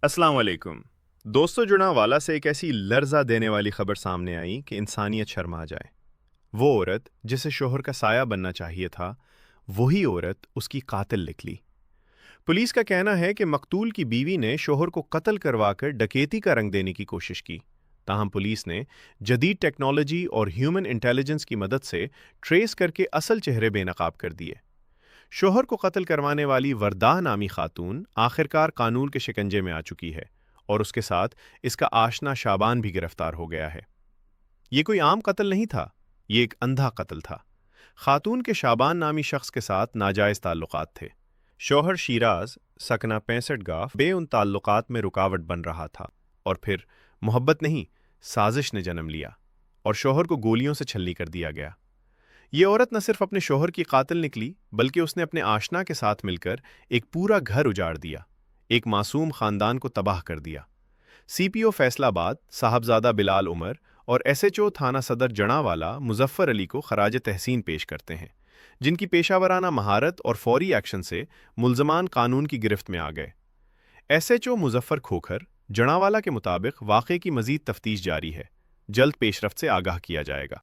अस्सलाम वालेकुम। दोस्तों, जुड़ावाला से एक ऐसी लर्जा देने वाली खबर सामने आई कि इंसानियत शर्मा जाए। वो औरत जिसे शोहर का साया बनना चाहिए था, वही औरत उसकी कातिल निकली। पुलिस का कहना है कि मकतूल की बीवी ने शोहर को कत्ल करवाकर डकैती का रंग देने की कोशिश की। ताहम पुलिस ने जदीद टेक्नोलॉजी और ह्यूमन इंटेलिजेंस की मदद से ट्रेस करके असल चेहरे बेनकाब कर दिए। शोहर को कत्ल करवाने वाली वरदाह नामी खातून आखिरकार कानून के शिकंजे में आ चुकी है, और उसके साथ इसका आशना शाबान भी गिरफ्तार हो गया है। ये कोई आम कत्ल नहीं था, ये एक अंधा कत्ल था। खातून के शाबान नामी शख्स के साथ नाजायज ताल्लुकात थे। शौहर शिराज सकना 65 गाफ बे उन ताल्लुकात में रुकावट बन रहा था, और फिर मोहब्बत नहीं, साजिश ने जन्म लिया और शौहर को गोलियों से छलनी कर दिया गया। ये औरत न सिर्फ अपने शौहर की कातिल निकली, बल्कि उसने अपने आशना के साथ मिलकर एक पूरा घर उजाड़ दिया, एक मासूम खानदान को तबाह कर दिया। सीपीओ फैसलाबाद साहबजादा बिलाल उमर और एसएचओ थाना सदर जड़ावाला मुजफ्फर अली को खराज तहसीन पेश करते हैं, जिनकी पेशावराना महारत और फौरी एक्शन से मुल्जमान कानून की गिरफ्त में आ गए। एसएचओ मुजफ्फर खोखर जड़ावाला के मुताबिक वाक़े की मजीद तफ्तीश जारी है, जल्द पेशरफ्त से आगाह किया जाएगा।